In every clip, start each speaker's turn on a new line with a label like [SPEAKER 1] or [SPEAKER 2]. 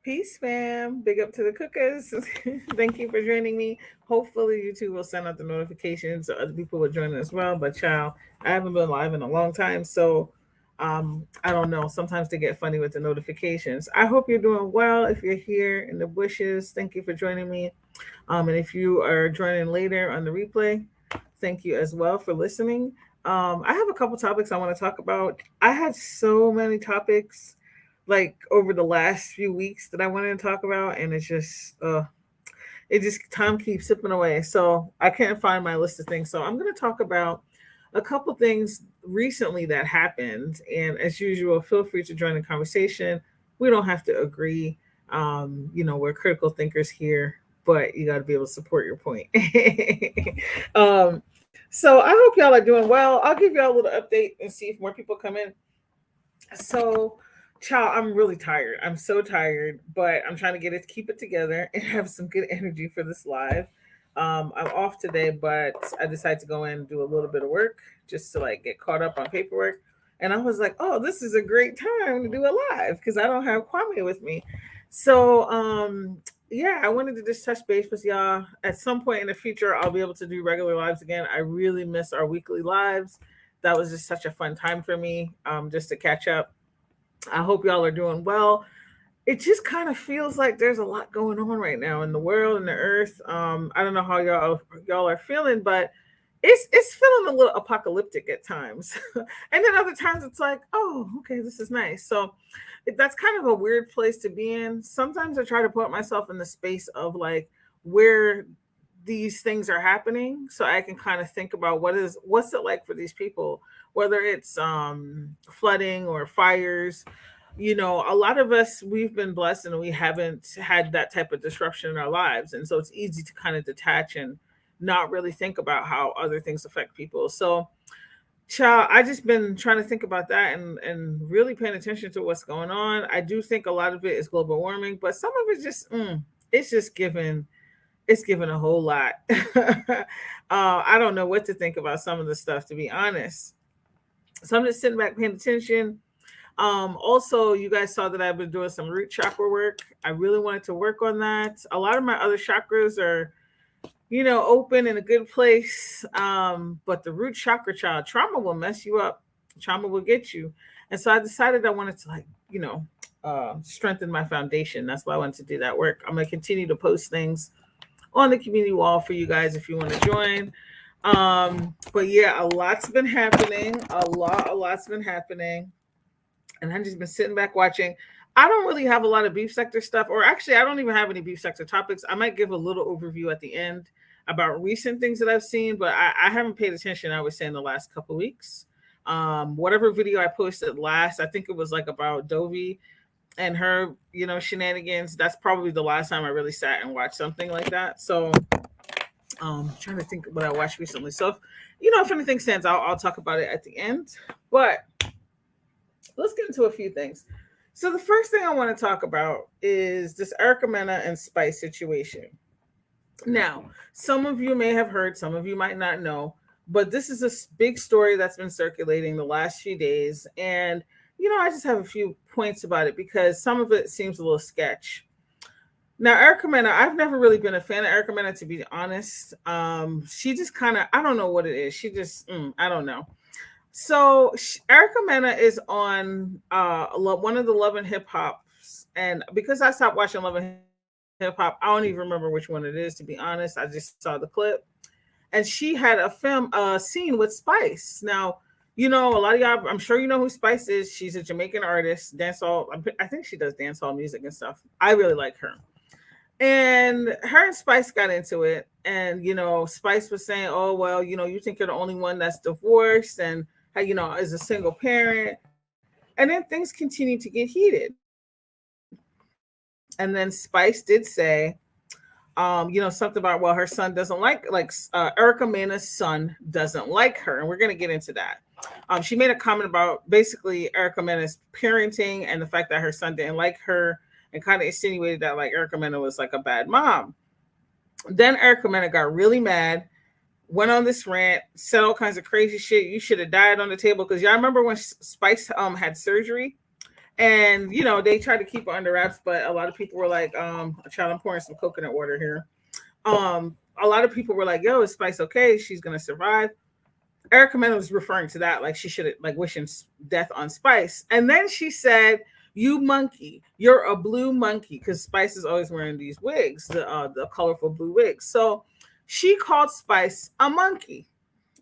[SPEAKER 1] Peace, fam. Big up to the cookers. Thank you for joining me. Hopefully, you two will send out the notifications so other people will join as well. But, child, I haven't been live in a long time. So, I don't know. Sometimes they get funny with the notifications. I hope you're doing well. If you're here in the bushes, thank you for joining me. And if you are joining later on the replay, thank you as well for listening. I have a couple topics I want to talk about. I had so many topics like over the last few weeks that I wanted to talk about, and it just time keeps slipping away. So I can't find my list of things. So I'm going to talk about a couple things recently that happened, and as usual, feel free to join the conversation. We don't have to agree. We're critical thinkers here, but you got to be able to support your point. So I hope y'all are doing well. I'll give y'all a little update and see if more people come in. So, child, I'm really tired. I'm so tired, but I'm trying to keep it together and have some good energy for this live. I'm off today, but I decided to go in and do a little bit of work just to like get caught up on paperwork. And I was like, oh, this is a great time to do a live because I don't have Kwame with me. So, yeah, I wanted to just touch base with y'all. At some point in the future, I'll be able to do regular lives again. I really miss our weekly lives. That was just such a fun time for me, just to catch up. I hope y'all are doing well. It just kind of feels like there's a lot going on right now in the world and the earth. I don't know how y'all are feeling, but it's feeling a little apocalyptic at times, and then other times it's like, oh, okay, this is nice. So that's kind of a weird place to be in. Sometimes I try to put myself in the space of like where these things are happening so I can kind of think about what's it like for these people, whether it's flooding or fires. A lot of us, we've been blessed and we haven't had that type of disruption in our lives, and so it's easy to kind of detach and not really think about how other things affect people. So, child, I just been trying to think about that and really paying attention to what's going on. I do think a lot of it is global warming, but some of it just it's just given a whole lot. I don't know what to think about some of the stuff, to be honest. So I'm just sitting back paying attention. Also, you guys saw that I've been doing some root chakra work. I really wanted to work on that. A lot of my other chakras are, open in a good place. But the root chakra, child, trauma will mess you up. Trauma will get you. And so I decided I wanted to strengthen my foundation. That's why I wanted to do that work. I'm gonna continue to post things on the community wall for you guys if you want to join. But yeah, a lot's been happening. A lot's been happening. And I've just been sitting back watching. I don't really have a lot of beef sector stuff, or actually, I don't even have any beef sector topics. I might give a little overview at the end about recent things that I've seen, but I haven't paid attention, I would say, in the last couple of weeks. Whatever video I posted last, I think it was like about Dovey and her, shenanigans. That's probably the last time I really sat and watched something like that. So, trying to think what I watched recently. So, if anything stands out, I'll talk about it at the end. But let's get into a few things. So, the first thing I want to talk about is this Erica Mena and Spice situation. Now, some of you may have heard, some of you might not know, but this is a big story that's been circulating the last few days. And, I just have a few points about it because some of it seems a little sketch. Now, Erica Mena, I've never really been a fan of Erica Mena, to be honest. She just kind of, I don't know what it is. She just, I don't know. So Erica Mena is on one of the Love and Hip Hops, and because I stopped watching Love and Hip Hop, I don't even remember which one it is. To be honest, I just saw the clip, and she had a scene with Spice. Now, a lot of y'all, I'm sure you know who Spice is. She's a Jamaican artist, dancehall. I think she does dancehall music and stuff. I really like her. And her and Spice got into it, and Spice was saying, "Oh well, you think you're the only one that's divorced, and is a single parent." And then things continue to get heated. And then Spice did say, something about, well, her son doesn't Erica Mena's son doesn't like her, and we're gonna get into that. She made a comment about basically Erica Mena's parenting and the fact that her son didn't like her, and kind of insinuated that like Erica Mena was like a bad mom. Then Erica Mena got really mad, went on this rant, said all kinds of crazy shit. You should have died on the table, because y'all remember when Spice had surgery, And they tried to keep it under wraps, but a lot of people were like, child, I'm pouring some coconut water here. A lot of people were like, yo, is Spice okay? She's gonna survive. Erica Mena was referring to that, like she should like wishing death on Spice. And then she said, "You monkey, you're a blue monkey," because Spice is always wearing these wigs, the colorful blue wigs. So she called Spice a monkey.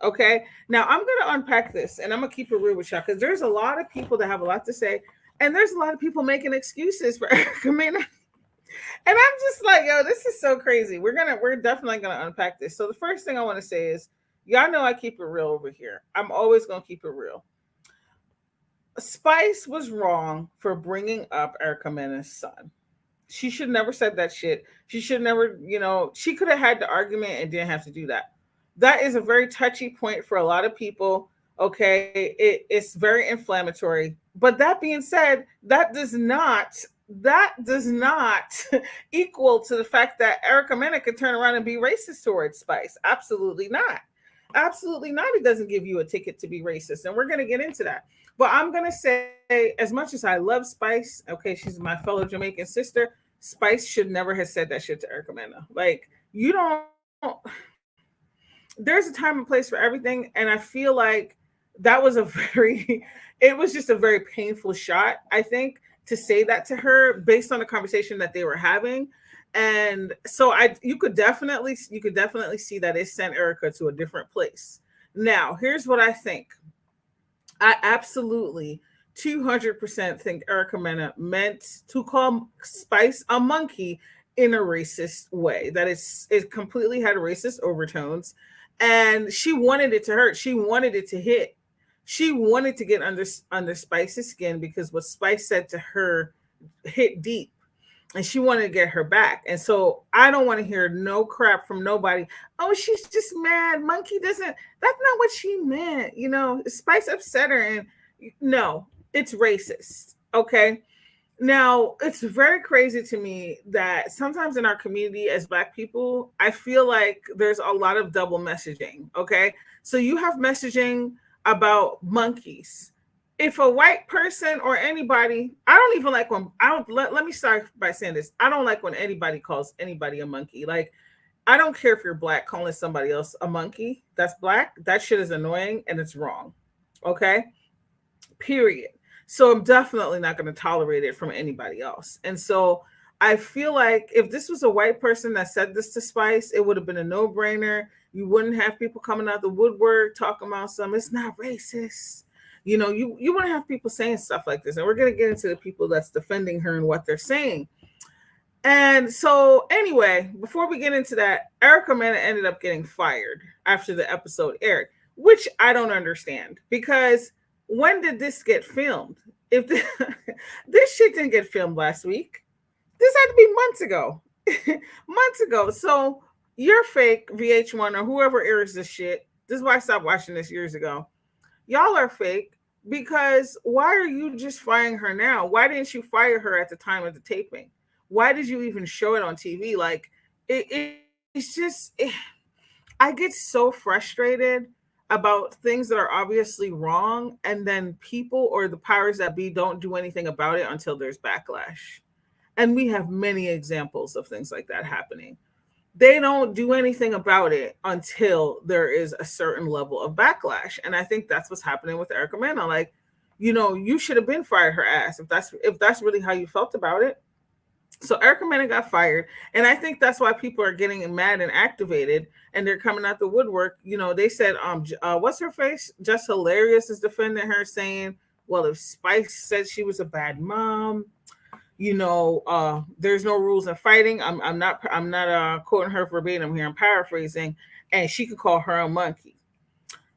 [SPEAKER 1] Okay, now I'm gonna unpack this, and I'm gonna keep it real with y'all because there's a lot of people that have a lot to say, and there's a lot of people making excuses for Erica Mena. And I'm just like, yo, this is so crazy. We're definitely gonna unpack this. So the first thing I want to say is, y'all know I keep it real over here. I'm always gonna keep it real. Spice was wrong for bringing up Erica Mena's son. She should never said that shit. She should never, she could have had the argument and didn't have to do that. That is a very touchy point for a lot of people. Okay, it's very inflammatory. But that being said, that does not equal to the fact that Erica Mena could turn around and be racist towards Spice. Absolutely not. Absolutely not. It doesn't give you a ticket to be racist. And we're going to get into that. But I'm going to say, as much as I love Spice, okay, she's my fellow Jamaican sister. Spice should never have said that shit to Erica Mena. Like, you don't, there's a time and place for everything. And I feel like that was a very, it was just a very painful shot, I think, to say that to her based on the conversation that they were having. And so you could definitely see that it sent Erica to a different place. Now, here's what I think. I absolutely 200% think Erica Mena meant to call Spice a monkey in a racist way. That it completely had racist overtones, and she wanted it to hurt. She wanted it to hit. She wanted to get under Spice's skin because what Spice said to her hit deep, and she wanted to get her back. And so I don't want to hear no crap from nobody. Oh, she's just mad. Monkey doesn't. That's not what she meant. Spice upset her, and no, it's racist. Okay. Now, it's very crazy to me that sometimes in our community as Black people, I feel like there's a lot of double messaging. Okay. So you have messaging about monkeys. If a white person or anybody, I don't even like when, I don't, let me start by saying this. I don't like when anybody calls anybody a monkey. Like, I don't care if you're Black calling somebody else a monkey that's Black. That shit is annoying and it's wrong. Okay. Period. So I'm definitely not going to tolerate it from anybody else. And so I feel like if this was a white person that said this to Spice, it would have been a no-brainer. You wouldn't have people coming out the woodwork talking about it's not racist. You wouldn't have people saying stuff like this. And we're going to get into the people that's defending her and what they're saying. And so anyway, before we get into that, Erica Mena ended up getting fired after the episode aired, which I don't understand because when did this get filmed? If this shit didn't get filmed last week, this had to be months ago. Months ago. So you're fake, VH1 or whoever airs this shit. This is why I stopped watching this years ago. Y'all are fake because why are you just firing her now? Why didn't you fire her at the time of the taping? Why did you even show it on TV? Like, it's just, I get so frustrated about things that are obviously wrong, and then people or the powers that be don't do anything about it until there's backlash. And we have many examples of things like that happening. They don't do anything about it until there is a certain level of backlash. And I think that's what's happening with Erica Mena. Like, you should have been fired her ass if that's really how you felt about it. So Erica Mena got fired, and I think that's why people are getting mad and activated, and they're coming out the woodwork. They said, what's her face? Just Hilarious is defending her, saying, well, if Spice said she was a bad mom, there's no rules in fighting. I'm not quoting her verbatim here. I'm paraphrasing, and she could call her a monkey.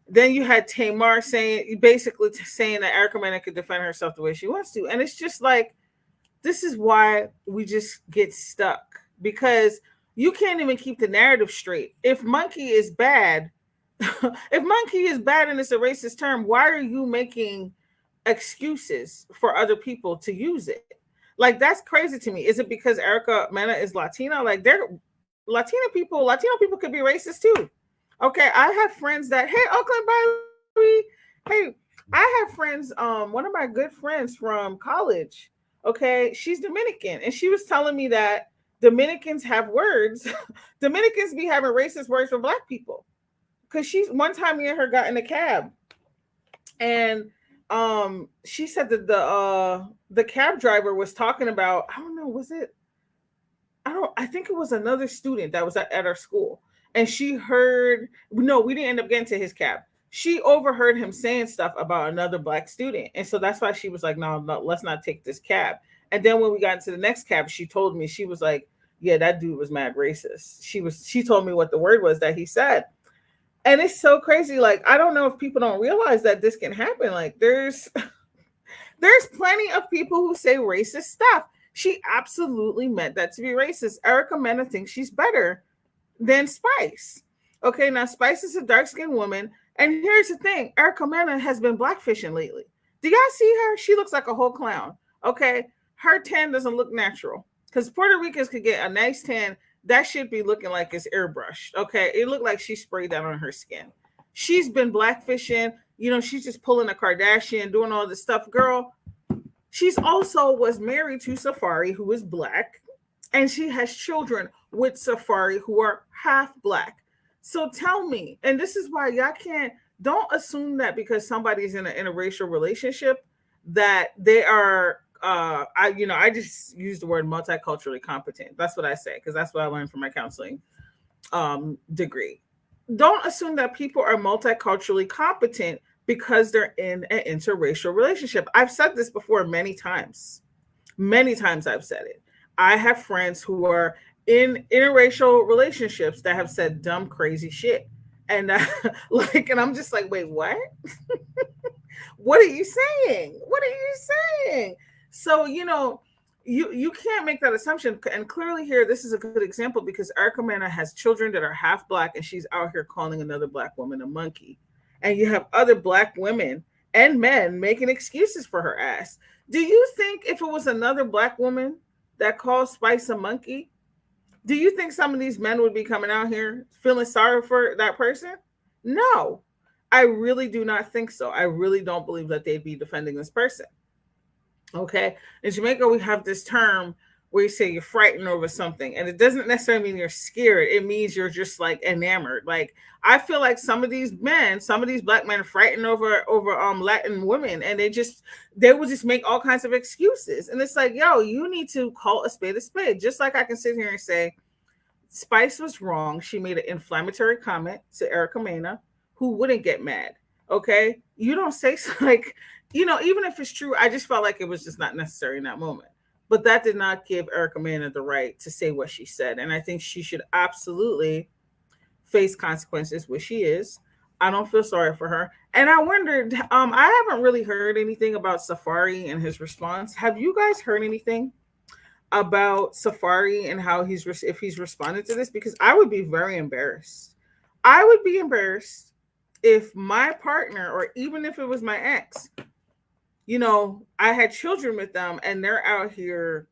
[SPEAKER 1] Then you had Tamar basically saying that Erica Mena could defend herself the way she wants to, and it's just like, this is why we just get stuck because you can't even keep the narrative straight. If monkey is bad, if monkey is bad and it's a racist term, why are you making excuses for other people to use it? Like, that's crazy to me. Is it because Erica Mena is Latina? Like, they're Latino people could be racist too. Okay, I have friends that, hey, Oakland Bobby, hey, I have friends, one of my good friends from college, okay, she's Dominican, and she was telling me that Dominicans have words. Dominicans be having racist words for black people. Cause she's one time me and her got in a cab, and she said that the cab driver was talking about, I don't know, was it, I think it was another student that was at our school, and she heard, no, we didn't end up getting to his cab. She overheard him saying stuff about another black student, and so that's why she was like, no, no, let's not take this cab. And then when we got into the next cab, she told me, she was like, yeah, that dude was mad racist. She told me what the word was that he said. And it's so crazy. Like, I don't know if people don't realize that this can happen. Like, there's plenty of people who say racist stuff. She absolutely meant that to be racist. Erica Mena thinks she's better than Spice. Okay, now Spice is a dark skinned woman. And here's the thing, Erica Mena has been blackfishing lately. Do y'all see her? She looks like a whole clown. Okay, her tan doesn't look natural. Because Puerto Ricans could get a nice tan. That should be looking like it's airbrushed. Okay, it looked like she sprayed that on her skin. She's been blackfishing. You know, she's just pulling a Kardashian, doing all this stuff. Girl, she's also was married to Safari, who is black, and she has children with Safari who are half black. So tell me, and this is why y'all can't, don't assume that because somebody's in an interracial relationship that they are I just use the word multiculturally competent. That's what I say because that's what I learned from my counseling degree. Don't assume that people are multiculturally competent because they're in an interracial relationship. I've said this before many times. Many times I've said it. I have friends who are in interracial relationships that have said dumb, crazy shit. And like, and I'm just like, wait, what? What are you saying? What are you saying? So, you can't make that assumption. And clearly here, this is a good example because Erica Mena has children that are half black and she's out here calling another black woman a monkey. And you have other black women and men making excuses for her ass. Do you think if it was another black woman that called Spice a monkey, do you think some of these men would be coming out here feeling sorry for that person? No, I really do not think so. I really don't believe that they'd be defending this person. Okay. In Jamaica, we have this term where you say you're frightened over something, and it doesn't necessarily mean you're scared. It means you're just like enamored. Like I feel like some of these men, some of these black men, are frightened over Latin women, and they will just make all kinds of excuses. And it's like, yo, you need to call a spade a spade. Just like I can sit here and say Spice was wrong. She made an inflammatory comment to Erica Mena, who wouldn't get mad. Okay. You don't say like, even if it's true, I just felt like it was just not necessary in that moment. But that did not give Erica Mena the right to say what she said. And I think she should absolutely face consequences, which she is. I don't feel sorry for her. And I wondered, I haven't really heard anything about Safari and his response. Have you guys heard anything about Safari and how if he's responded to this? Because I would be very embarrassed. I would be embarrassed if my partner, or even if it was my ex, I had children with them and they're out here,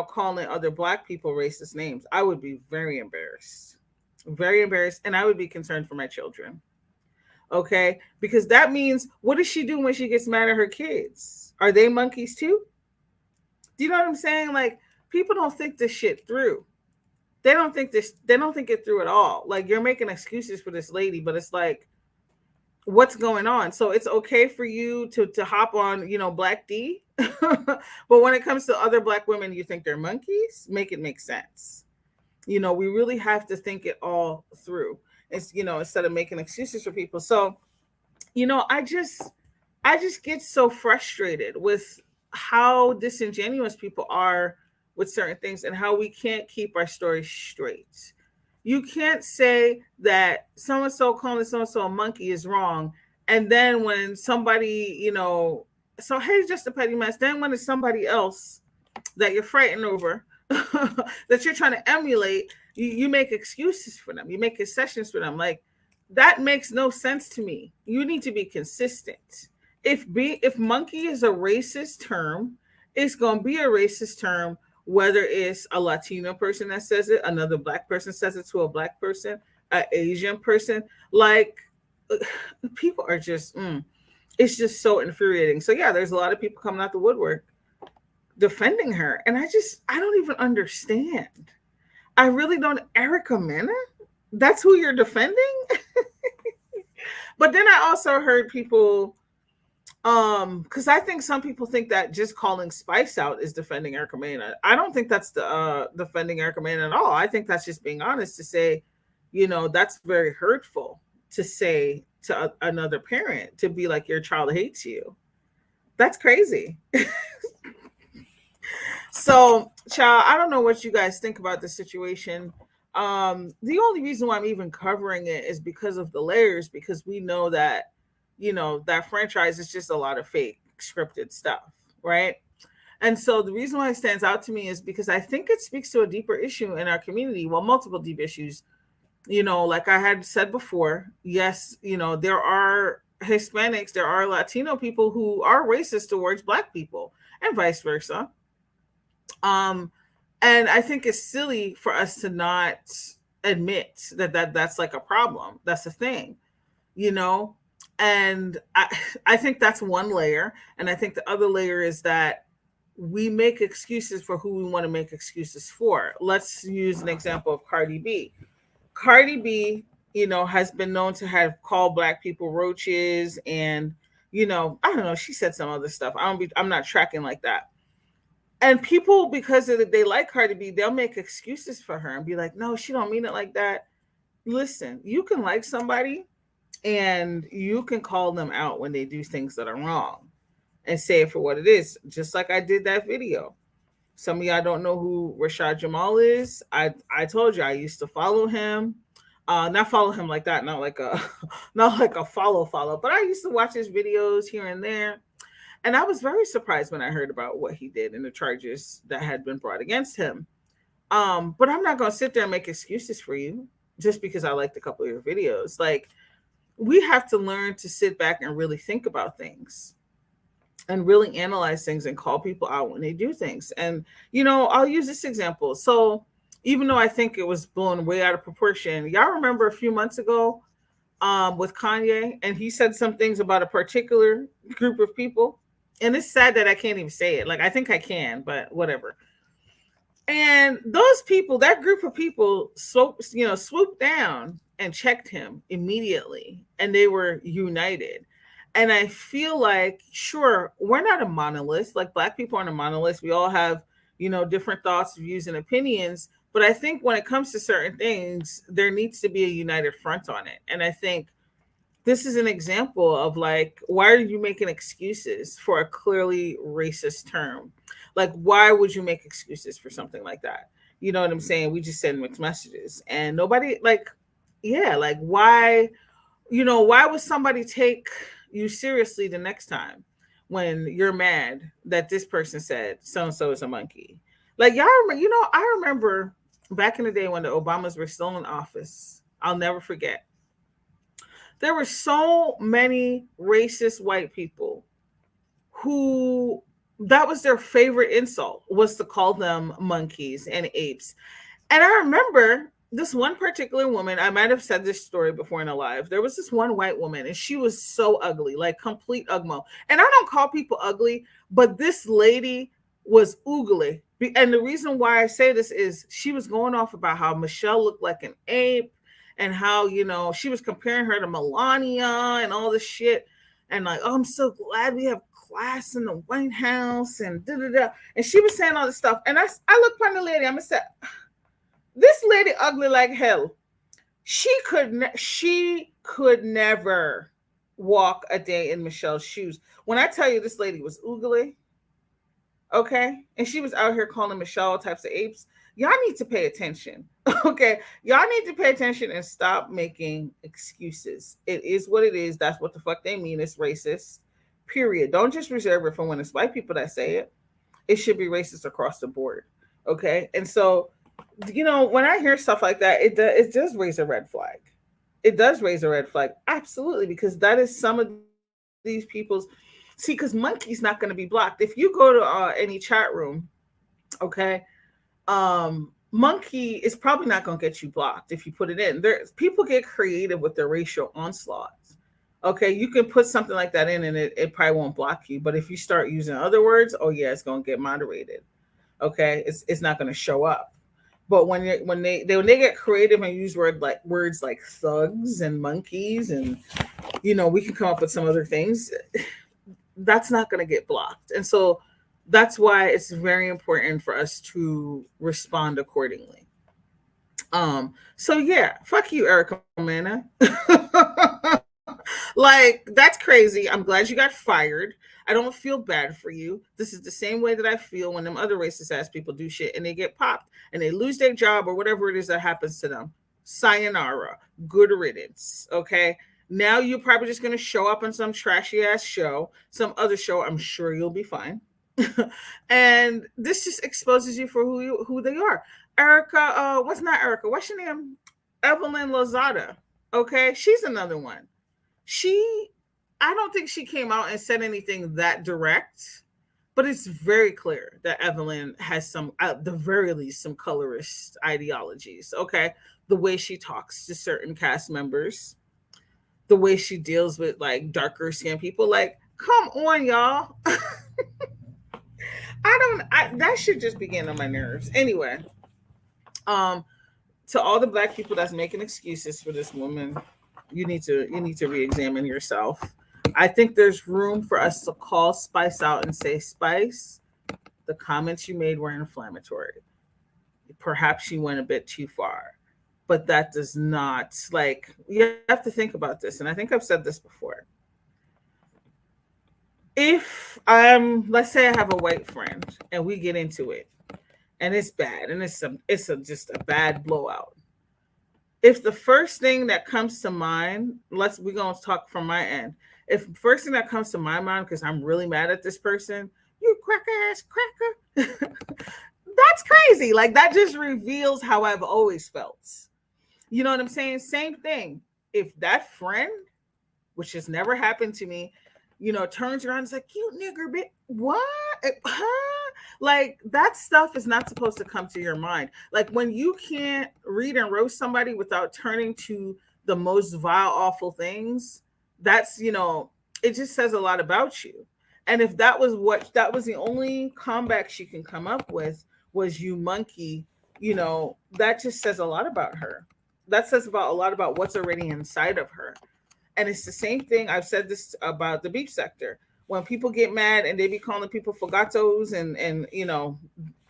[SPEAKER 1] calling other black people racist names. I would be very embarrassed, and I would be concerned for my children. Okay, because that means, what does she do when she gets mad at her kids? Are they monkeys too? Do you know what I'm saying? Like, people don't think this shit through. They don't think it through at all. Like, you're making excuses for this lady, but it's like, what's going on? So it's okay for you to hop on, Black D, but when it comes to other black women, you think they're monkeys. Make it make sense. We really have to think it all through. It's instead of making excuses for people. So I just get so frustrated with how disingenuous people are with certain things and how we can't keep our story straight. You can't say that so and so calling so and so a monkey is wrong, and then when somebody, so hey, just a petty mess. Then when it's somebody else that you're frightened over, that you're trying to emulate, you make excuses for them. You make concessions for them. Like, that makes no sense to me. You need to be consistent. If monkey is a racist term, it's gonna be a racist term whether it's a Latino person that says it, another black person says it to a black person, an Asian person. Like, people are just It's just so infuriating. So yeah, there's a lot of people coming out the woodwork defending her, and I don't even understand. I really don't. Erica Mena, that's who you're defending. But then I also heard people, because I think some people think that just calling Spice out is defending Erica Mena. I don't think that's the defending Erica Mena at all. I think that's just being honest to say, that's very hurtful to say to another parent, to be like, your child hates you. That's crazy. So, child, I don't know what you guys think about the situation. The only reason why I'm even covering it is because of the layers, because we know that, that franchise is just a lot of fake scripted stuff, right? And so the reason why it stands out to me is because I think it speaks to a deeper issue in our community. Well, multiple deep issues. Like I had said before, yes, there are Hispanics, there are Latino people who are racist towards Black people, and vice versa. Um, and I think it's silly for us to not admit that's like a problem. That's a thing, you know. And I think that's one layer, and I think the other layer is that we make excuses for who we want to make excuses for. Let's use an example of Cardi B. Cardi B, has been known to have called Black people roaches, and I don't know. She said some other stuff. I'm not tracking like that. And people, because they like Cardi B, they'll make excuses for her and be like, no, she don't mean it like that. Listen, you can like somebody and you can call them out when they do things that are wrong and say it for what it is. Just like I did that video. Some of y'all don't know who Rashad Jamal is. I told you I used to follow him. Not follow him like that, not like a not like a follow, but I used to watch his videos here and there. And I was very surprised when I heard about what he did and the charges that had been brought against him. But I'm not gonna sit there and make excuses for you just because I liked a couple of your videos. Like, we have to learn to sit back and really think about things and really analyze things and call people out when they do things. And I'll use this example. So even though I think it was blown way out of proportion, y'all remember a few months ago with Kanye, and he said some things about a particular group of people. And it's sad that I can't even say it. Like, I think I can, but whatever. And those people, that group of people, swooped down and checked him immediately, and they were united. And I feel like, sure, we're not a monolith. Like, Black people aren't a monolith. We all have, different thoughts, views, and opinions. But I think when it comes to certain things, there needs to be a united front on it. And I think this is an example of, like, why are you making excuses for a clearly racist term? Like, why would you make excuses for something like that? You know what I'm saying? We just send mixed messages and nobody, like, yeah, like, why would somebody take you seriously the next time when you're mad that this person said so and so is a monkey? Like, y'all remember, I remember back in the day when the Obamas were still in office. I'll never forget. There were so many racist white people who, that was their favorite insult, was to call them monkeys and apes. And I remember this one particular woman, I might have said this story before in a live. There was this one white woman, and she was so ugly, like complete ugmo. And I don't call people ugly, but this lady was oogly. And the reason why I say this is she was going off about how Michelle looked like an ape, and how, she was comparing her to Melania and all this shit. And like, oh, I'm so glad we have class in the White House and da da da. And she was saying all this stuff. And I looked at the lady, I'm gonna say, this lady ugly like hell. She could never walk a day in Michelle's shoes. When I tell you this lady was oogly, okay, and she was out here calling Michelle all types of apes, y'all need to pay attention. Okay, y'all need to pay attention and stop making excuses. It is what it is. That's what the fuck they mean. It's racist, period. Don't just reserve it for when it's white people that say it. It should be racist across the board. Okay, and so, when I hear stuff like that, it does raise a red flag. It does raise a red flag, absolutely, because that is some of these people's. See, because Monkey's not going to be blocked. If you go to any chat room, okay, Monkey is probably not going to get you blocked if you put it in. People get creative with their racial onslaughts. Okay, you can put something like that in and it probably won't block you. But if you start using other words, oh yeah, it's gonna get moderated. Okay, it's not gonna show up. But when they get creative and use words like thugs and monkeys and we can come up with some other things, that's not gonna get blocked. And so that's why it's very important for us to respond accordingly. So yeah, fuck you, Erica Mena. Like, that's crazy. I'm glad you got fired. I don't feel bad for you. This is the same way that I feel when them other racist ass people do shit and they get popped and they lose their job or whatever it is that happens to them. Sayonara. Good riddance. Okay. Now you're probably just gonna show up on some trashy ass show, some other show. I'm sure you'll be fine. And this just exposes you for who they are. Erica, what's not Erica? What's your name? Evelyn Lozada. Okay, she's another one. She, I don't think she came out and said anything that direct, but it's very clear that Evelyn has some, at the very least, some colorist ideologies. Okay, the way she talks to certain cast members, the way she deals with like darker skinned people. Like, come on, y'all. That should just be getting on my nerves. Anyway, um, to all the black people that's making excuses for this woman, you need to re-examine yourself. I think there's room for us to call Spice out and say, Spice, the comments you made were inflammatory. Perhaps you went a bit too far. But that does not, like, you have to think about this. And I think I've said this before. If let's say I have a white friend and we get into it and it's bad and just a bad blowout. If the first thing that comes to mind, we're gonna talk from my end. If first thing that comes to my mind, because I'm really mad at this person, you cracker ass cracker, that's crazy. Like, that just reveals how I've always felt. You know what I'm saying? Same thing. If that friend, which has never happened to me, turns around and is like, you nigger bit, what? Huh? Like, that stuff is not supposed to come to your mind. Like, when you can't read and roast somebody without turning to the most vile, awful things, it just says a lot about you. And if that was the only comeback she can come up with was you monkey, that just says a lot about her. That says about a lot about what's already inside of her. And it's the same thing. I've said this about the beef sector. When people get mad and they be calling people fogatos and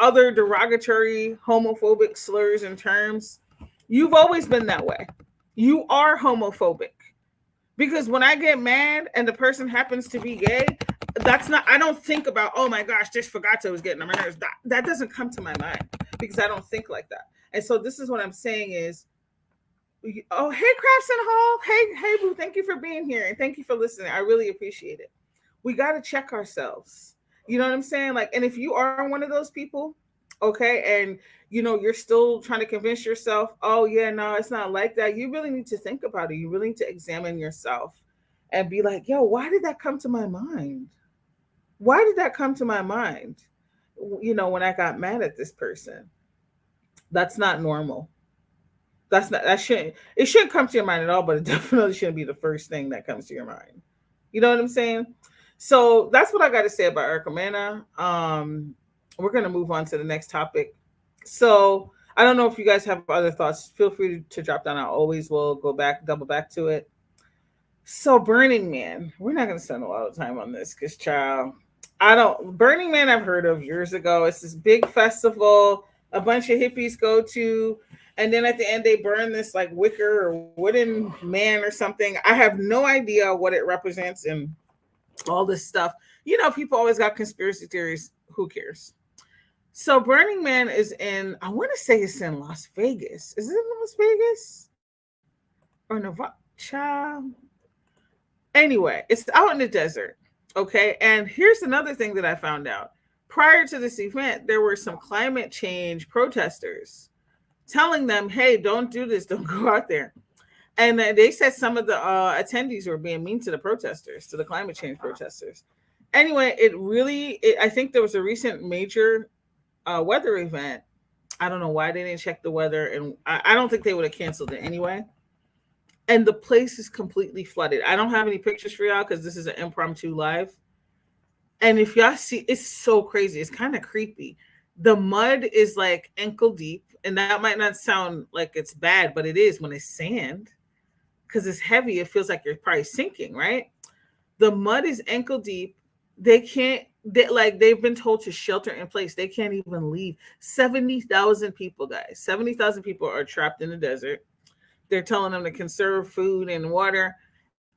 [SPEAKER 1] other derogatory homophobic slurs and terms, you've always been that way. You are homophobic. Because when I get mad and the person happens to be gay, I don't think about, oh my gosh, this fogato is getting on my nerves. That doesn't come to my mind because I don't think like that. And so this is what I'm saying is, oh, hey, Crafts and Hall. Hey, boo. Thank you for being here. And thank you for listening. I really appreciate it. We got to check ourselves. You know what I'm saying? Like, and if you are one of those people, okay, and you're still trying to convince yourself, oh yeah, no, it's not like that. You really need to think about it. You really need to examine yourself and be like, yo, why did that come to my mind? Why did that come to my mind? When I got mad at this person. That's not normal. It shouldn't come to your mind at all, but it definitely shouldn't be the first thing that comes to your mind. You know what I'm saying? So that's what I got to say about Erica Mena. We're going to move on to the next topic. So I don't know if you guys have other thoughts. Feel free to drop down. I always will double back to it. So Burning Man, we're not going to spend a lot of time on this because, child, Burning Man I've heard of years ago. It's this big festival a bunch of hippies go to, and then at the end they burn this like wicker or wooden man or something. I have no idea what it represents and all this stuff. People always got conspiracy theories. Who cares? So Burning Man is in, I want to say it's in Las Vegas. Is it in Las Vegas? Or Nevada? Child. Anyway, it's out in the desert. Okay. And here's another thing that I found out. Prior to this event, there were some climate change protesters telling them, hey, don't do this. Don't go out there. And they said some of the attendees were being mean to the protesters, to the climate change protesters. Anyway, I think there was a recent major weather event. I don't know why they didn't check the weather. And I don't think they would have canceled it anyway. and the place is completely flooded. I don't have any pictures for y'all because this is an impromptu live. And if y'all see, it's so crazy. It's kind of creepy. The mud is like ankle deep, and that might not sound like it's bad, but it is when it's sand because it's heavy. It feels like you're probably sinking, right? The mud is ankle deep. They can't. They've been told to shelter in place. They can't even leave. 70,000 people, guys. 70,000 people are trapped in the desert. They're telling them to conserve food and water.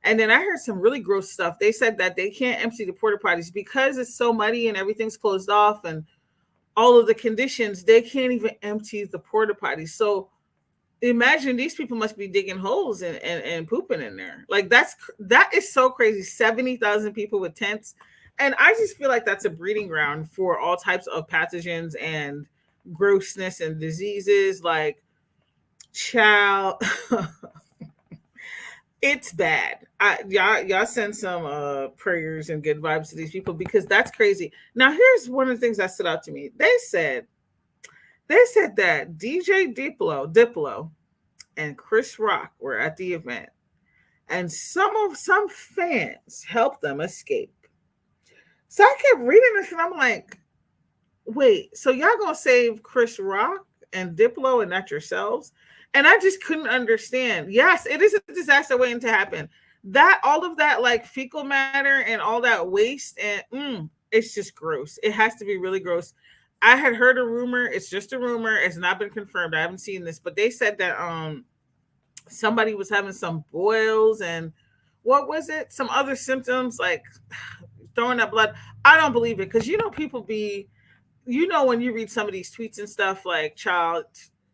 [SPEAKER 1] And then I heard some really gross stuff. They said that they can't empty the porta potties because it's so muddy and everything's closed off and all of the conditions. They can't even empty the porta potties. So imagine these people must be digging holes and pooping in there. Like that is so crazy. 70,000 people with tents. And I just feel like that's a breeding ground for all types of pathogens and grossness and diseases. Like, child, it's bad. Y'all send some prayers and good vibes to these people because that's crazy. Now, here's one of the things that stood out to me. They said that DJ Diplo and Chris Rock were at the event, and some fans helped them escape. So I kept reading this, and I'm like, wait, so y'all gonna save Chris Rock and Diplo and not yourselves? And I just couldn't understand. Yes, it is a disaster waiting to happen. That all of that like fecal matter and all that waste and it's just gross. It has to be really gross. I had heard a rumor. It's just a rumor. It's not been confirmed. I haven't seen this, but they said that somebody was having some boils and what was it? Some other symptoms like throwing up blood. I don't believe it because people be when you read some of these tweets and stuff like child,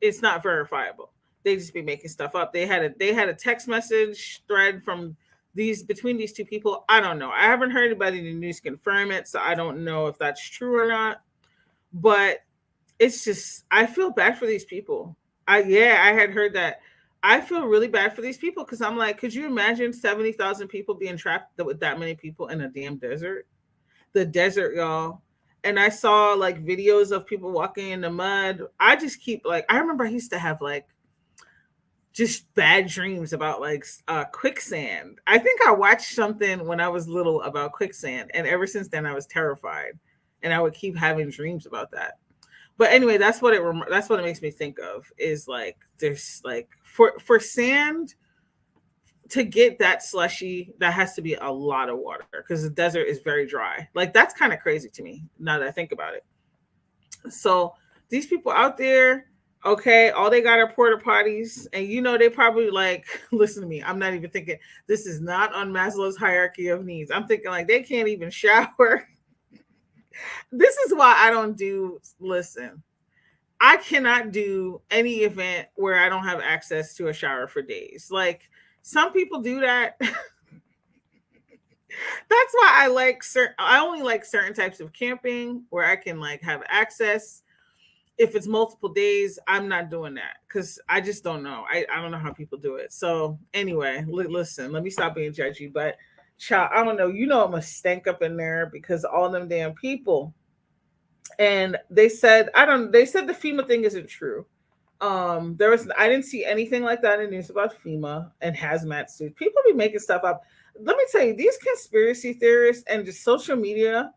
[SPEAKER 1] it's not verifiable. They just be making stuff up. They had a text message thread from these between these two people. I don't know. I haven't heard anybody in the news confirm it, so I don't know if that's true or not. But it's just I feel bad for these people. I had heard that. I feel really bad for these people because I'm like, could you imagine 70,000 people being trapped with that many people in a damn desert? The desert, y'all. And I saw like videos of people walking in the mud. I just keep like I remember I used to have like just bad dreams about like quicksand. I think I watched something when I was little about quicksand, and ever since then I was terrified, and I would keep having dreams about that. But anyway, that's what it makes me think of is like there's like for sand to get that slushy, that has to be a lot of water because the desert is very dry. Like that's kind of crazy to me now that I think about it. So these people out there, okay, all they got are porta potties, and they probably like listen to me. I'm not even thinking this is not on Maslow's hierarchy of needs. I'm thinking like they can't even shower. This is why I don't do. Listen, I cannot do any event where I don't have access to a shower for days. Like some people do that. That's why I only like certain types of camping where I can like have access. If it's multiple days, I'm not doing that because I just don't know. I don't know how people do it. So anyway, listen, let me stop being judgy. But child, I don't know. I'm gonna stank up in there because all them damn people. And they said they said the FEMA thing isn't true. I didn't see anything like that in news about FEMA and hazmat suits. People be making stuff up. Let me tell you, these conspiracy theorists and just social media,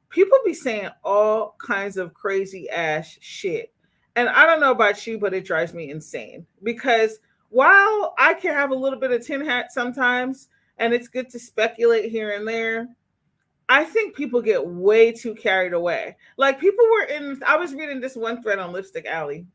[SPEAKER 1] people be saying all kinds of crazy ass shit. And I don't know about you, but it drives me insane because while I can have a little bit of tin hat sometimes, and it's good to speculate here and there, I think people get way too carried away. Like I was reading this one thread on Lipstick Alley,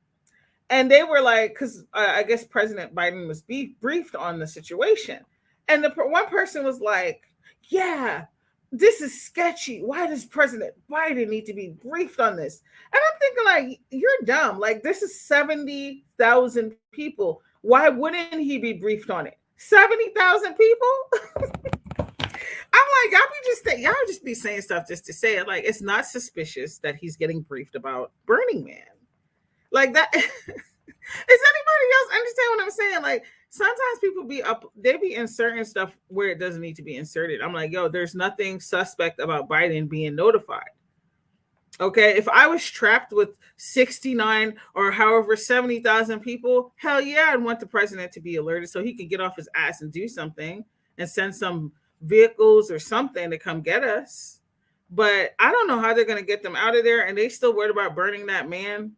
[SPEAKER 1] and they were like, because I guess President Biden was briefed on the situation. And the one person was like, yeah, this is sketchy. Why does President Biden need to be briefed on this? And I'm thinking like, you're dumb. Like this is 70,000 people. Why wouldn't he be briefed on it? 70,000 people? I'm like, y'all just be saying stuff just to say it. Like, it's not suspicious that he's getting briefed about Burning Man. Like that. Does anybody else understand what I'm saying? Like, sometimes people they be inserting stuff where it doesn't need to be inserted. I'm like, yo, there's nothing suspect about Biden being notified. Okay, if I was trapped with 69 or however 70,000 people, hell yeah, I'd want the president to be alerted so he could get off his ass and do something and send some vehicles or something to come get us. But I don't know how they're going to get them out of there. And they still worried about burning that man.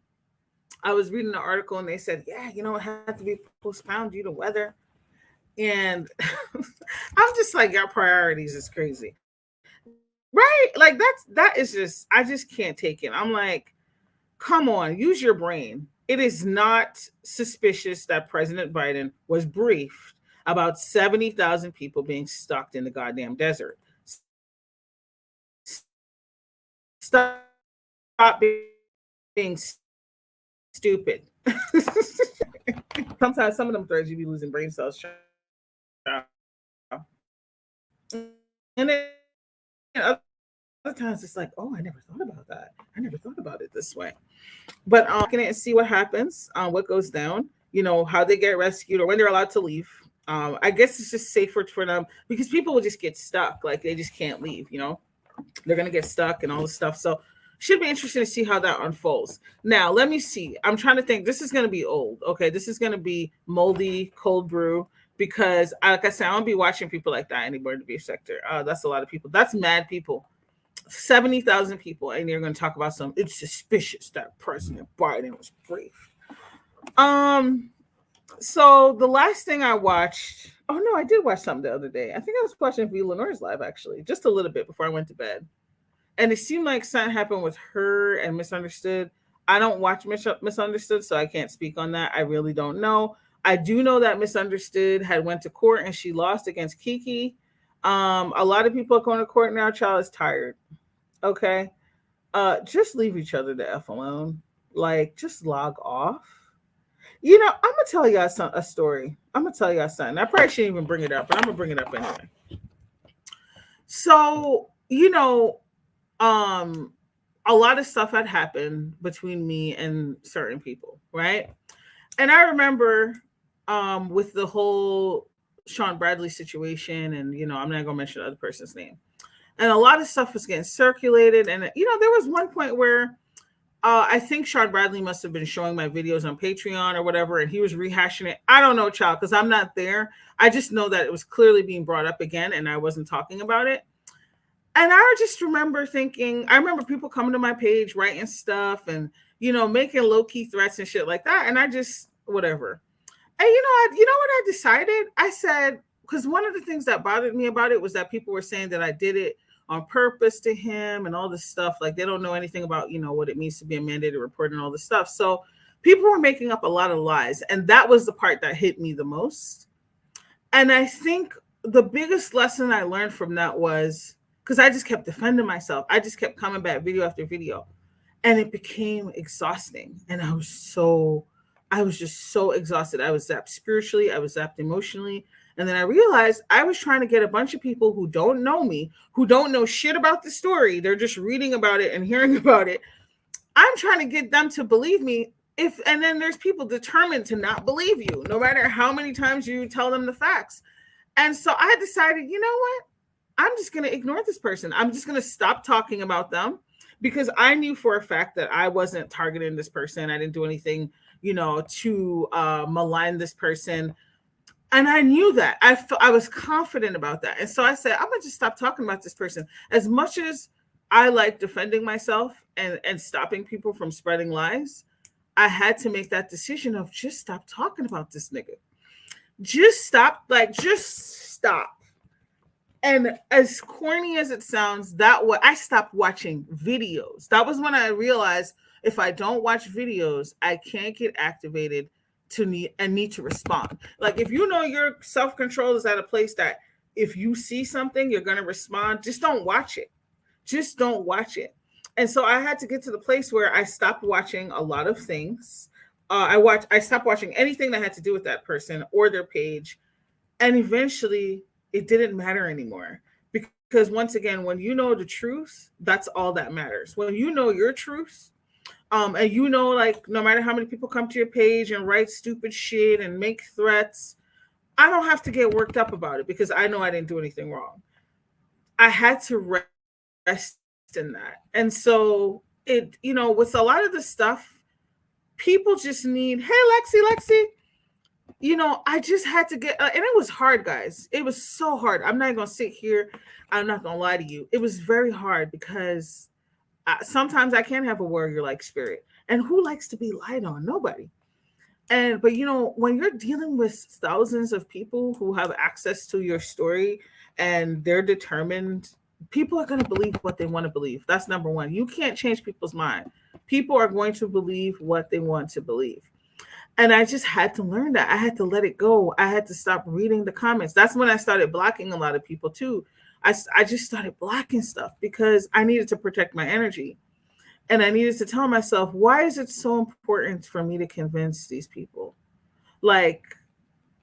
[SPEAKER 1] I was reading an article and they said, yeah, it had to be postponed due to weather. And I'm just like, your priorities is crazy. Right? Like that is just, I just can't take it. I'm like, come on, use your brain. It is not suspicious that President Biden was briefed about 70,000 people being stuck in the goddamn desert. Stop being stupid. Sometimes some of them threads you be losing brain cells. And then other times it's like, oh, I never thought about that. I never thought about it this way. But looking at and see what happens, what goes down, how they get rescued or when they're allowed to leave. I guess it's just safer for them because people will just get stuck, like they just can't leave. They're gonna get stuck and all this stuff. So should be interesting to see how that unfolds. Now, let me see. I'm trying to think. This is gonna be old. Okay, this is gonna be moldy, cold brew because, like I said, I don't be watching people like that anymore in the beef sector. That's a lot of people. That's mad people. 70,000 people, and you're going to talk about some. It's suspicious that President Biden was briefed. So the last thing I watched, oh no, I did watch something the other day. I think I was watching V. Lenore's live actually, just a little bit before I went to bed, and it seemed like something happened with her and Misunderstood. I don't watch Misunderstood, so I can't speak on that. I really don't know. I do know that Misunderstood had went to court and she lost against Kiki. A lot of people are going to court now. Child is tired. Okay. Just leave each other the F alone. Like, just log off. I'm gonna tell y'all a story. I'm gonna tell y'all something. I probably shouldn't even bring it up, but I'm gonna bring it up anyway. So, um, a lot of stuff had happened between me and certain people, right? And I remember with the whole Sean Bradley situation, and I'm not gonna mention the other person's name. And a lot of stuff was getting circulated. And there was one point where I think Sean Bradley must have been showing my videos on Patreon or whatever, and he was rehashing it. I don't know, child, because I'm not there. I just know that it was clearly being brought up again, and I wasn't talking about it. And I just remember thinking, I remember people coming to my page, writing stuff, and making low key threats and shit like that. And I just whatever. And what I decided? I said, because one of the things that bothered me about it was that people were saying that I did it on purpose to him and all this stuff. Like they don't know anything about, what it means to be a mandated reporter and all this stuff. So people were making up a lot of lies. And that was the part that hit me the most. And I think the biggest lesson I learned from that was because I just kept defending myself. I just kept coming back video after video. And it became exhausting. And I was just so exhausted. I was zapped spiritually. I was zapped emotionally. And then I realized I was trying to get a bunch of people who don't know me, who don't know shit about the story. They're just reading about it and hearing about it. I'm trying to get them to believe me. And then there's people determined to not believe you, no matter how many times you tell them the facts. And so I decided, you know what? I'm just going to ignore this person. I'm just going to stop talking about them because I knew for a fact that I wasn't targeting this person. I didn't do anything, to malign this person. And I knew that. I was confident about that. And so I said, I'm going to just stop talking about this person. As much as I like defending myself and stopping people from spreading lies, I had to make that decision of just stop talking about this nigga. Just stop. And as corny as it sounds, I stopped watching videos. That was when I realized if I don't watch videos, I can't get activated need to respond. Like if your self-control is at a place that if you see something, you're going to respond, just don't watch it. Just don't watch it. And so I had to get to the place where I stopped watching a lot of things. I stopped watching anything that had to do with that person or their page. And eventually it didn't matter anymore. Because once again, when you know the truth, that's all that matters. When you know your truth, and like no matter how many people come to your page and write stupid shit and make threats, I don't have to get worked up about it because I know I didn't do anything wrong. I had to rest in that. And so it, with a lot of the stuff, people just need, hey, Lexi, I just had to get, and it was hard, guys. It was so hard. I'm not going to sit here. I'm not going to lie to you. It was very hard because sometimes I can have a warrior like spirit. And who likes to be lied on? Nobody. And but when you're dealing with thousands of people who have access to your story and they're determined, people are going to believe what they want to believe. That's number one. You can't change people's mind. People are going to believe what they want to believe. And I just had to learn that. I had to let it go. I had to stop reading the comments. That's when I started blocking a lot of people too. I just started blocking stuff because I needed to protect my energy. And I needed to tell myself, why is it so important for me to convince these people? Like,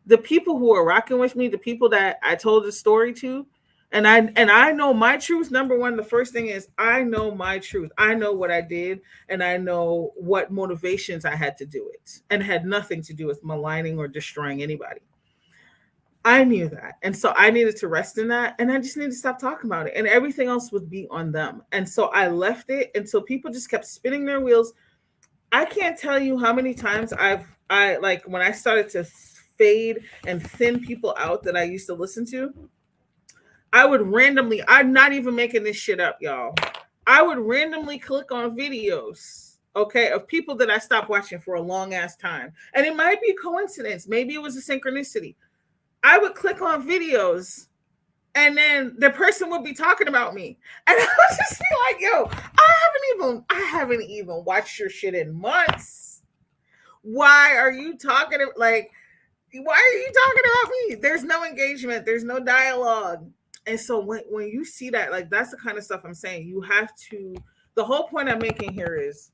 [SPEAKER 1] the people who are rocking with me, the people that I told the story to, and I know my truth. Number one, the first thing is I know my truth. I know what I did, and I know what motivations I had to do it, and had nothing to do with maligning or destroying anybody. I knew that. And so I needed to rest in that. And I just needed to stop talking about it. And everything else would be on them. And so I left it until people just kept spinning their wheels. I can't tell you how many times I like when I started to fade and thin people out that I used to listen to, I would randomly, I'm not even making this shit up, y'all. I would randomly click on videos, okay, of people that I stopped watching for a long ass time. And it might be a coincidence. Maybe it was a synchronicity. I would click on videos and then the person would be talking about me. And I would just be like, yo, I haven't even watched your shit in months. Why are you talking like why are you talking about me? There's no engagement, there's no dialogue. And so when you see that, like that's the kind of stuff I'm saying. You have to, the whole point I'm making here is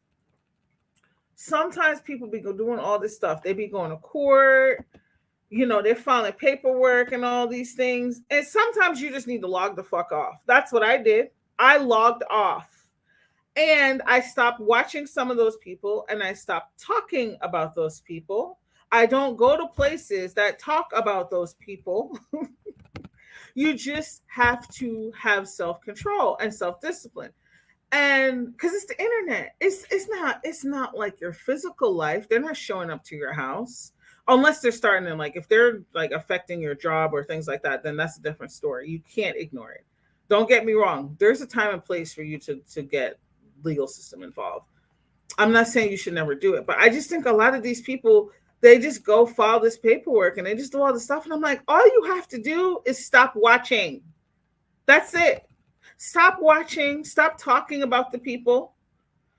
[SPEAKER 1] sometimes people be doing all this stuff. They be going to court, they're filing paperwork and all these things. And sometimes you just need to log the fuck off. That's what I did. I logged off. And I stopped watching some of those people and I stopped talking about those people. I don't go to places that talk about those people. You just have to have self-control and self-discipline. And because it's the internet, it's not like your physical life. They're not showing up to your house unless they're starting to, like, if they're like affecting your job or things like that, then that's a different story. You can't ignore it. Don't get me wrong, there's a time and place for you to get legal system involved. I'm not saying you should never do it, but I just think a lot of these people, they just go file this paperwork and they just do all the stuff, and I'm like, all you have to do is stop watching. That's it. Stop watching, stop talking about the people,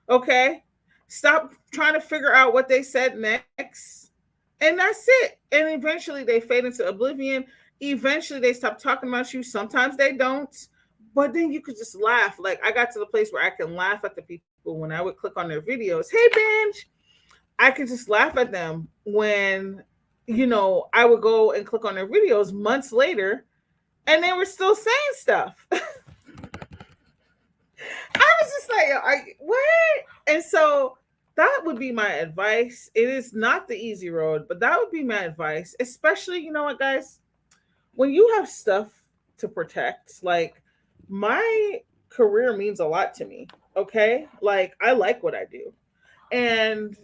[SPEAKER 1] okay? Stop trying to figure out what they said next. And that's it. And eventually they fade into oblivion. Eventually they stop talking about you. Sometimes they don't. But then you could just laugh. Like, I got to the place where I can laugh at the people when I would click on their videos. Hey, Benj. I could just laugh at them when, I would go and click on their videos months later and they were still saying stuff. I was just like, what? And so that would be my advice. It is not the easy road, but that would be my advice. Especially, you know what, guys? When you have stuff to protect, like, my career means a lot to me. Okay. Like, I like what I do. And,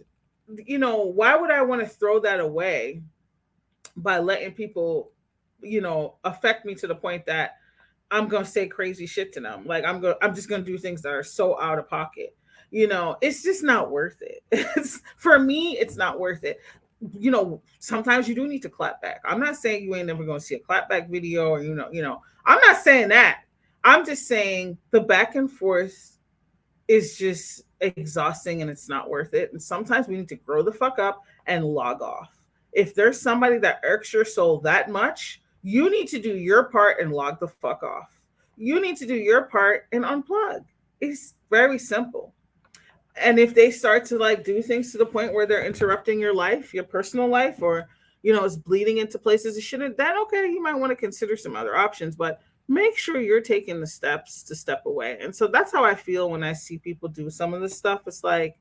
[SPEAKER 1] why would I want to throw that away by letting people, affect me to the point that I'm gonna say crazy shit to them. Like, I'm just gonna do things that are so out of pocket. It's just not worth it. For me, it's not worth it. Sometimes you do need to clap back. I'm not saying you ain't never gonna see a clapback video, or I'm not saying that. I'm just saying the back and forth is just exhausting and it's not worth it. And sometimes we need to grow the fuck up and log off. If there's somebody that irks your soul that much, you need to do your part and log the fuck off. You need to do your part and unplug. It's very simple. And if they start to, like, do things to the point where they're interrupting your life, your personal life, or it's bleeding into places it shouldn't, then okay, you might want to consider some other options. But make sure you're taking the steps to step away. And so that's how I feel when I see people do some of this stuff. It's like,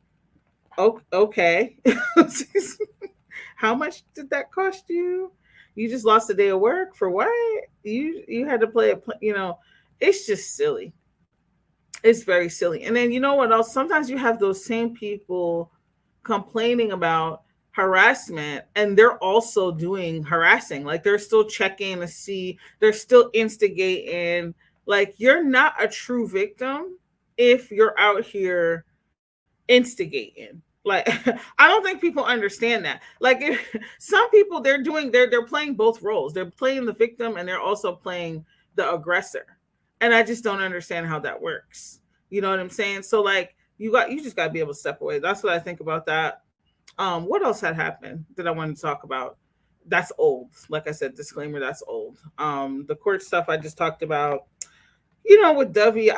[SPEAKER 1] okay. How much did that cost you? You just lost a day of work for what? You had to play it's just silly. It's very silly. And then you know what else? Sometimes you have those same people complaining about harassment and they're also doing harassing. Like they're still checking to see, they're still instigating. Like you're not a true victim if you're out here instigating. Like I don't think people understand that. Like if, some people they're playing both roles. They're playing the victim and they're also playing the aggressor. And I just don't understand how that works. You know what I'm saying? So like you just got to be able to step away. That's what I think about that. What else had happened that I wanted to talk about? That's old. Like I said, disclaimer, that's old. The court stuff I just talked about, with Dovey,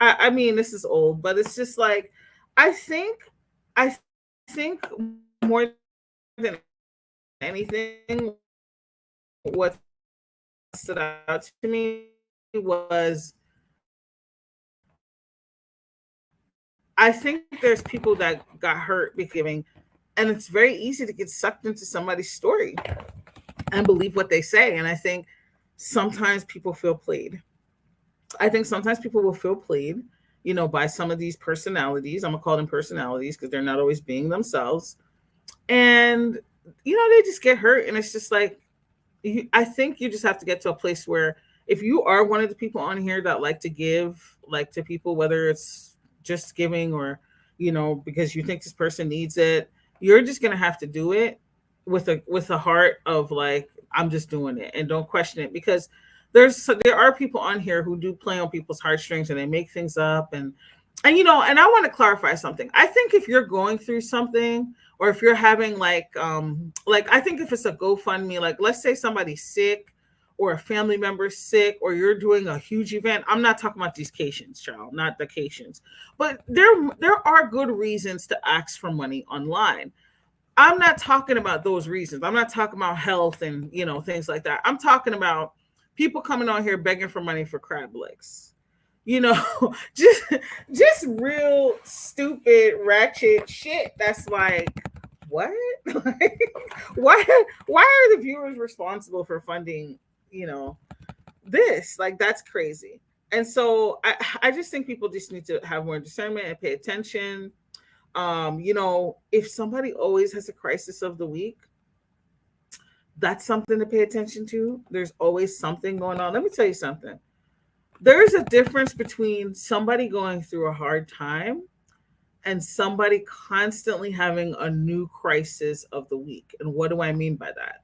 [SPEAKER 1] I mean, this is old, but it's just like, I think, I think more than anything, what stood out to me was, I think there's people that got hurt because and it's very easy to get sucked into somebody's story and believe what they say. And I think sometimes people feel played. I think sometimes people will feel played, by some of these personalities. I'm gonna call them personalities because they're not always being themselves. And they just get hurt, and it's just like I think you just have to get to a place where if you are one of the people on here that like to give, like to people, whether it's just giving or because you think this person needs it, you're just gonna have to do it with a heart of like, I'm just doing it, and don't question it, because there are people on here who do play on people's heartstrings and they make things up. And I want to clarify something. I think if you're going through something, or if you're having like I think if it's a GoFundMe, like let's say somebody's sick or a family member's sick, or you're doing a huge event. I'm not talking about these Cations, child, not the Cations. But there are good reasons to ask for money online. I'm not talking about those reasons. I'm not talking about health and things like that. I'm talking about people coming on here begging for money for crab legs. You know, just just real stupid ratchet shit. That's like, what? Like, why why are the viewers responsible for funding, you know, this? Like that's crazy. And so I just think people just need to have more discernment and pay attention. If somebody always has a crisis of the week, that's something to pay attention to. There's always something going on. Let me tell you something. There's a difference between somebody going through a hard time and somebody constantly having a new crisis of the week. And what do I mean by that?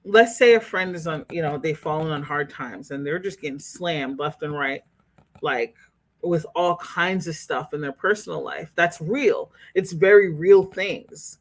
[SPEAKER 1] Let's say a friend is on, they've fallen on hard times and they're just getting slammed left and right, like with all kinds of stuff in their personal life. That's real. It's very real things.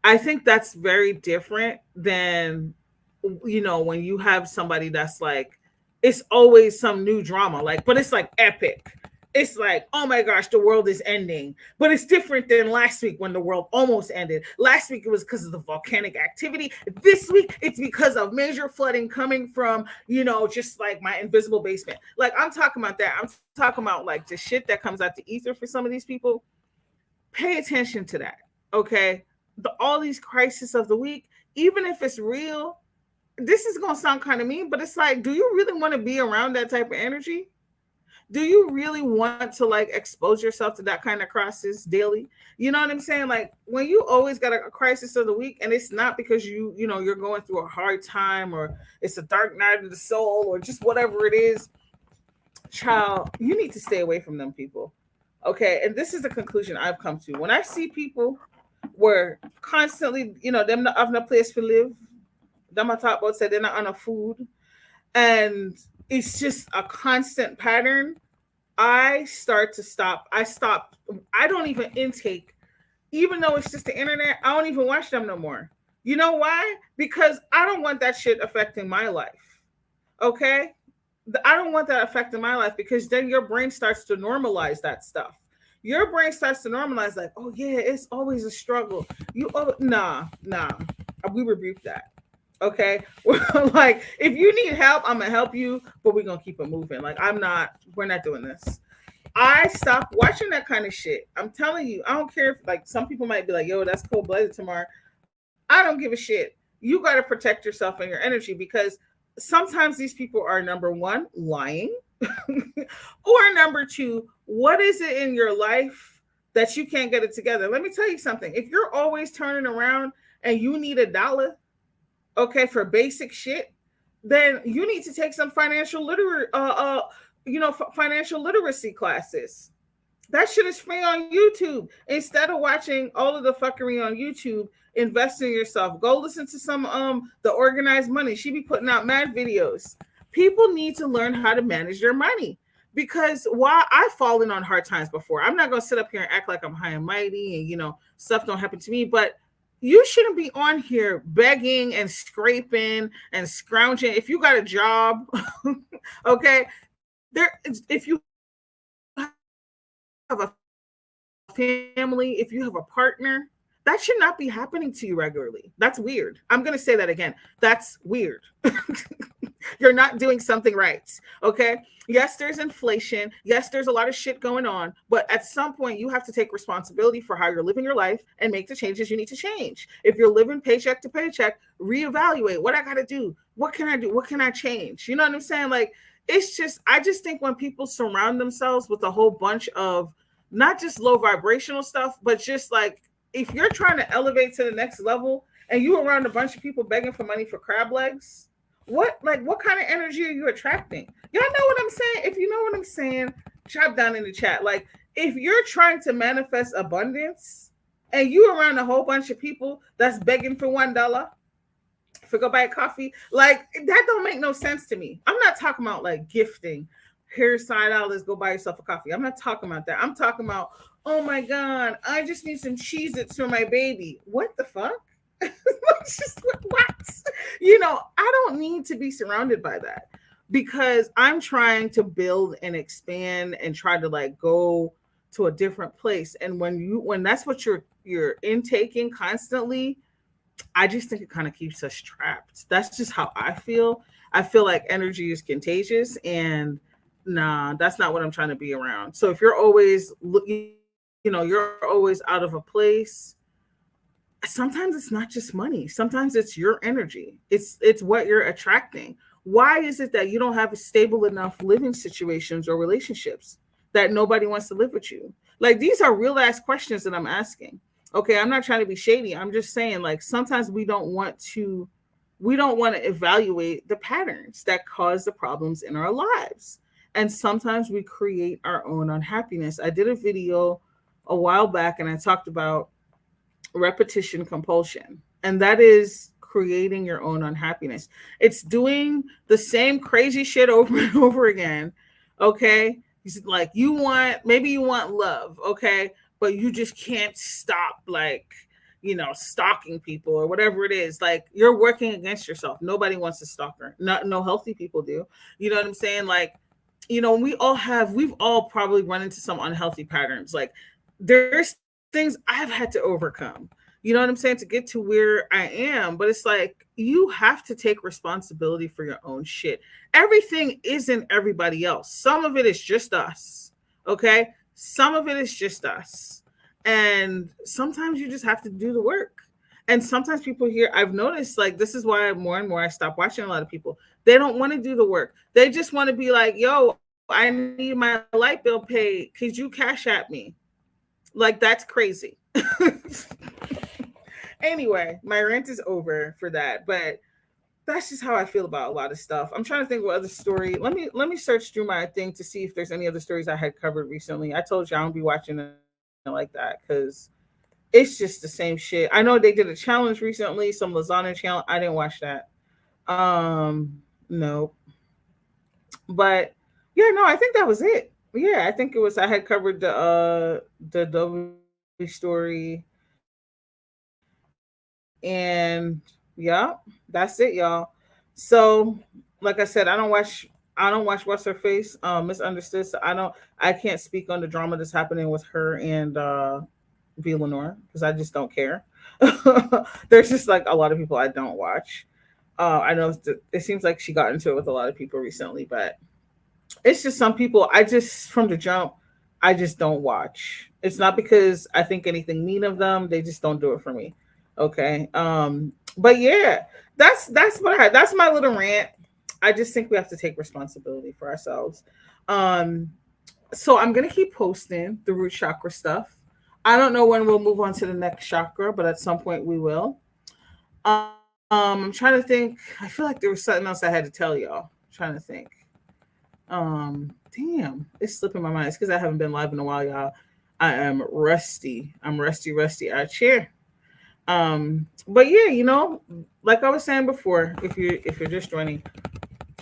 [SPEAKER 1] I think that's very different than, when you have somebody that's like, it's always some new drama, like, but it's like epic. It's like, oh my gosh, the world is ending. But it's different than last week when the world almost ended. Last week it was because of the volcanic activity. This week it's because of major flooding coming from, just like my invisible basement. Like I'm talking about that. I'm talking about like the shit that comes out the ether for some of these people. Pay attention to that. Okay. All these crises of the week, even if it's real, this is going to sound kind of mean, but it's like, do you really want to be around that type of energy? Do you really want to like expose yourself to that kind of crisis daily? You know what I'm saying? Like when you always got a crisis of the week, and it's not because you're going through a hard time, or it's a dark night of the soul, or just whatever it is, child, you need to stay away from them people. Okay. And this is the conclusion I've come to. When I see people where constantly, them not having a place to live, them I talk about said they're not on a food, and it's just a constant pattern. I start to stop. I stop. I don't even intake, even though it's just the internet. I don't even watch them no more. You know why? Because I don't want that shit affecting my life. Okay? I don't want that affecting my life, because then your brain starts to normalize that stuff. Your brain starts to normalize, like, oh yeah, it's always a struggle. Nah. We rebuke that. Okay. Like, if you need help, I'm gonna help you, but we're gonna keep it moving. Like, we're not doing this. I stopped watching that kind of shit. I'm telling you, I don't care if like some people might be like, yo, that's cold blooded tomorrow. I don't give a shit. You got to protect yourself and your energy, because sometimes these people are, number one, lying. Or number two, what is it in your life that you can't get it together? Let me tell you something. If you're always turning around and you need $1, okay, for basic shit, then you need to take some financial literacy classes. That shit is free on YouTube. Instead of watching all of the fuckery on YouTube, invest in yourself. Go listen to some the organized money. She be putting out mad videos. People need to learn how to manage their money. Because while I've fallen on hard times before, I'm not gonna sit up here and act like I'm high and mighty and stuff don't happen to me, but you shouldn't be on here begging and scraping and scrounging. If you got a job, okay, if you have a family, if you have a partner, that should not be happening to you regularly. That's weird. I'm going to say that again. That's weird. You're not doing something right. Okay. Yes, there's inflation. Yes, there's a lot of shit going on. But at some point, you have to take responsibility for how you're living your life and make the changes you need to change. If you're living paycheck to paycheck, reevaluate what I got to do. What can I do? What can I change? You know what I'm saying? Like, I just think when people surround themselves with a whole bunch of not just low vibrational stuff, but just like if you're trying to elevate to the next level and you around a bunch of people begging for money for crab legs, what kind of energy are you attracting? Y'all know what I'm saying? If you know what I'm saying, drop down in the chat. Like if you're trying to manifest abundance and you around a whole bunch of people that's begging for $1 for go buy a coffee, like that don't make no sense to me. I'm not talking about like gifting. Here's $5, go buy yourself a coffee. I'm not talking about that. I'm talking about, oh my God, I just need some Cheez-Its for my baby. What the fuck? Just what? I don't need to be surrounded by that because I'm trying to build and expand and try to like go to a different place. And when that's what you're intaking constantly, I just think it kind of keeps us trapped. That's just how I feel. I feel like energy is contagious and nah, that's not what I'm trying to be around. So if you're always you're always out of a place, sometimes it's not just money. Sometimes it's your energy. It's what you're attracting. Why is it that you don't have stable enough living situations or relationships that nobody wants to live with you? Like these are real ass questions that I'm asking. Okay, I'm not trying to be shady. I'm just saying like sometimes we don't want to evaluate the patterns that cause the problems in our lives. And sometimes we create our own unhappiness. I did a video a while back and I talked about repetition compulsion. And that is creating your own unhappiness. It's doing the same crazy shit over and over again. Okay. Like maybe you want love. Okay. But you just can't stop like, stalking people or whatever it is. Like you're working against yourself. Nobody wants a stalker. No healthy people do. You know what I'm saying? Like, we've all probably run into some unhealthy patterns. Like there's things I've had to overcome. You know what I'm saying? To get to where I am. But it's like you have to take responsibility for your own shit. Everything isn't everybody else. Some of it is just us. Okay. Some of it is just us. And sometimes you just have to do the work. And sometimes people here, I've noticed like this is why more and more I stop watching a lot of people. They don't want to do the work. They just want to be like, yo, I need my light bill paid. Could you cash at me? Like that's crazy. Anyway, my rant is over for that. But that's just how I feel about a lot of stuff. I'm trying to think what other story. Let me search through my thing to see if there's any other stories I had covered recently. I told you I don't be watching it like that because it's just the same shit. I know they did a challenge recently, some lasagna challenge. I didn't watch that. No, but yeah, no, I think that was it. Yeah, I think it was. I had covered the W story, and yeah, that's it, y'all. So, like I said, I don't watch What's Her Face, Misunderstood. So I can't speak on the drama that's happening with her and V Lenore because I just don't care. There's just like a lot of people I don't watch. I know it seems like she got into it with a lot of people recently, but it's just some people I just from the jump I just don't watch. It's not because I think anything mean of them. They just don't do it for me. Okay. But yeah, that's my little rant. I just think we have to take responsibility for ourselves. Um, so I'm gonna keep posting the root chakra stuff. I don't know when we'll move on to the next chakra, but at some point we will. I'm trying to think. I feel like there was something else I had to tell y'all. I'm trying to think. Damn, it's slipping my mind. It's because I haven't been live in a while, y'all. I am rusty. I'm rusty, rusty out here. But yeah, like I was saying before, if you're just joining,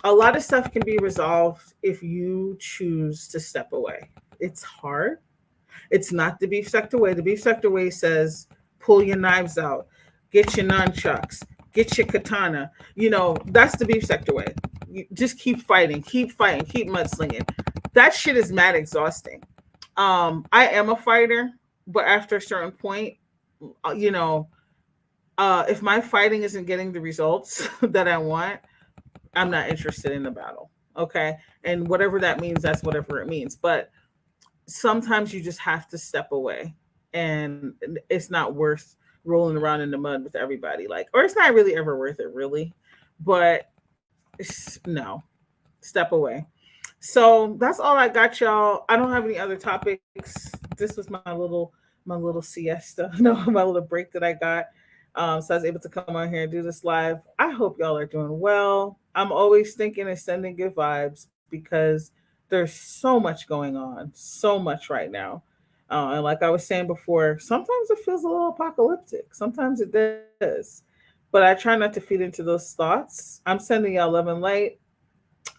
[SPEAKER 1] a lot of stuff can be resolved if you choose to step away. It's hard. It's not the beef sucked away. The beef sucked away says pull your knives out, get your nunchucks, get your katana. That's the beef sucked away. You just keep fighting, keep mudslinging. That shit is mad exhausting. I am a fighter, but after a certain point, uh, you know, if my fighting isn't getting the results that I want, I'm not interested in the battle. Okay. And whatever that means, that's whatever it means. But sometimes you just have to step away, and it's not worth rolling around in the mud with everybody. Like, or it's not really ever worth it, really. But no, step away. So that's all I got, y'all. I don't have any other topics. This was my little siesta, no, my little break that I got. So I was able to come on here and do this live. I hope y'all are doing well. I'm always thinking and sending good vibes because there's so much going on, so much right now. And like I was saying before, sometimes it feels a little apocalyptic. Sometimes it does. But I try not to feed into those thoughts. I'm sending y'all love and light.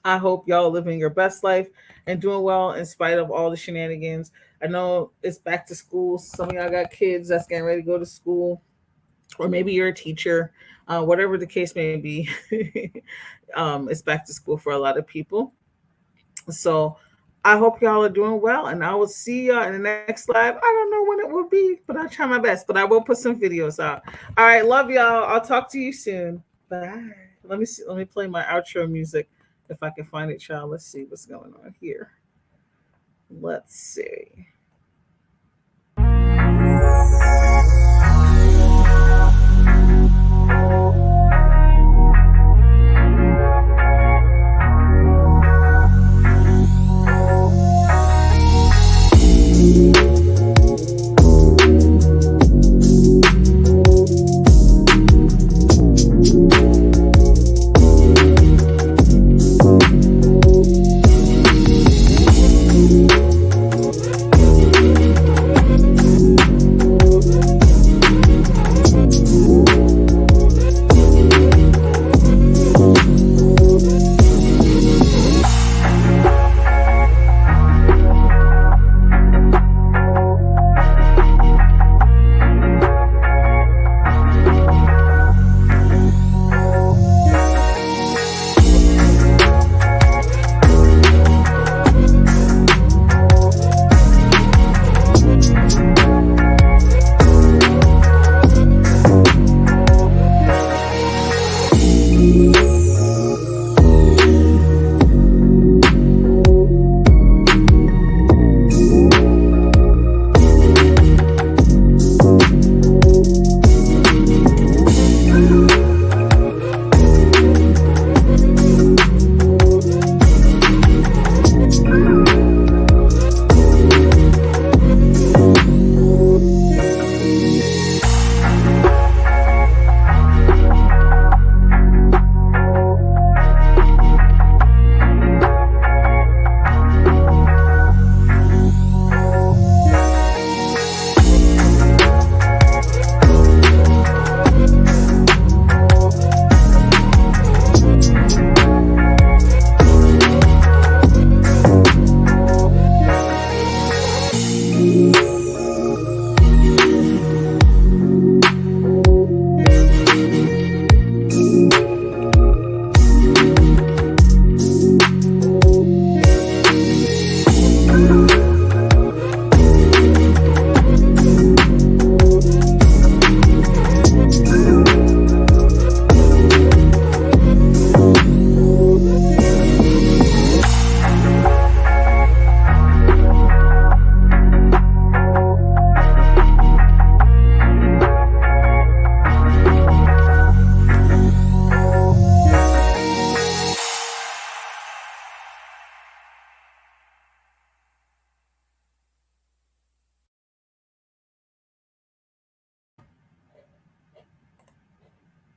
[SPEAKER 1] I hope y'all living your best life and doing well in spite of all the shenanigans. I know it's back to school. Some of y'all got kids that's getting ready to go to school, or maybe you're a teacher. Whatever the case may be, it's back to school for a lot of people. So I hope y'all are doing well, and I will see y'all in the next live. I don't know when it will be, but I'll try my best. But I will put some videos out. All right, love y'all. I'll talk to you soon. Bye. Let me see. Let me play my outro music if I can find it, y'all. Let's see what's going on here. Let's see.